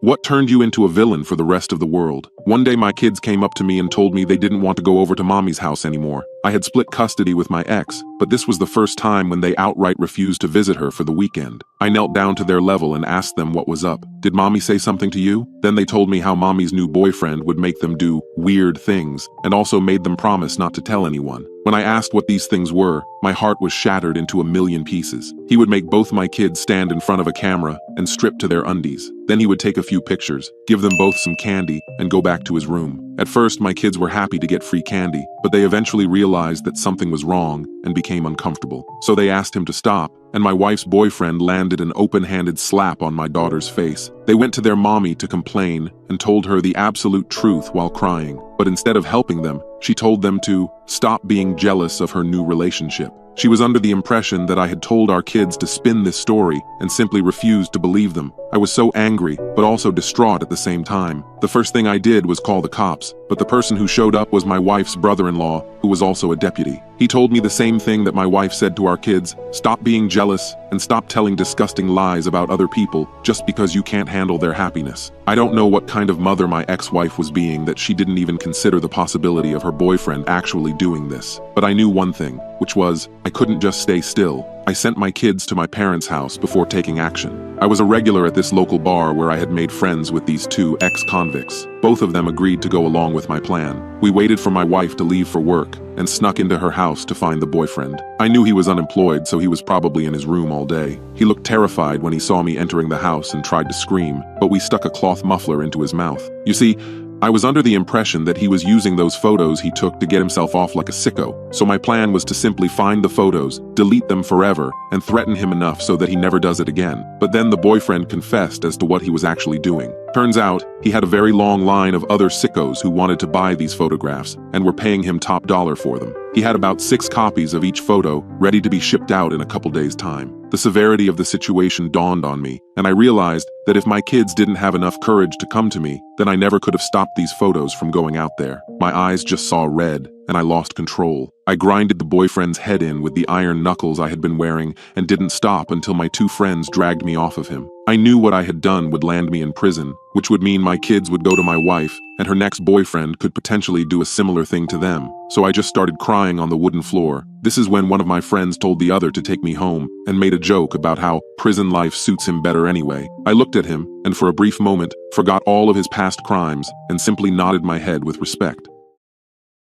What turned you into a villain for the rest of the world? One day my kids came up to me and told me they didn't want to go over to mommy's house anymore. I had split custody with my ex, but this was the first time when they outright refused to visit her for the weekend. I knelt down to their level and asked them what was up. Did mommy say something to you? Then they told me how mommy's new boyfriend would make them do weird things and also made them promise not to tell anyone. When I asked what these things were, my heart was shattered into a million pieces. He would make both my kids stand in front of a camera and strip to their undies. Then he would take a few pictures, give them both some candy, and go back to his room. At first, my kids were happy to get free candy, but they eventually realized that something was wrong and became uncomfortable. So they asked him to stop, and my wife's boyfriend landed an open-handed slap on my daughter's face. They went to their mommy to complain and told her the absolute truth while crying. But instead of helping them, she told them to stop being jealous of her new relationship. She was under the impression that I had told our kids to spin this story and simply refused to believe them. I was so angry, but also distraught at the same time. The first thing I did was call the cops, but the person who showed up was my wife's brother-in-law, who was also a deputy. He told me the same thing that my wife said to our kids: stop being jealous and stop telling disgusting lies about other people just because you can't handle their happiness. I don't know what kind of mother my ex-wife was being that she didn't even consider the possibility of her boyfriend actually doing this. But I knew one thing, which was I couldn't just stay still. I sent my kids to my parents' house before taking action. I was a regular at this local bar where I had made friends with these two ex-convicts. Both of them agreed to go along with my plan. We waited for my wife to leave for work and snuck into her house to find the boyfriend. I knew he was unemployed, so he was probably in his room all day. He looked terrified when he saw me entering the house and tried to scream, but we stuck a cloth muffler into his mouth. You see, I was under the impression that he was using those photos he took to get himself off like a sicko, so my plan was to simply find the photos, delete them forever, and threaten him enough so that he never does it again. But then the boyfriend confessed as to what he was actually doing. Turns out, he had a very long line of other sickos who wanted to buy these photographs and were paying him top dollar for them. He had about 6 copies of each photo ready to be shipped out in a couple days' time. The severity of the situation dawned on me, and I realized that if my kids didn't have enough courage to come to me, then I never could have stopped these photos from going out there. My eyes just saw red, and I lost control. I grinded the boyfriend's head in with the iron knuckles I had been wearing and didn't stop until my 2 friends dragged me off of him. I knew what I had done would land me in prison, which would mean my kids would go to my wife, and her next boyfriend could potentially do a similar thing to them. So I just started crying on the wooden floor. This is when one of my friends told the other to take me home and made a joke about how prison life suits him better anyway. I looked at him and for a brief moment forgot all of his past crimes and simply nodded my head with respect.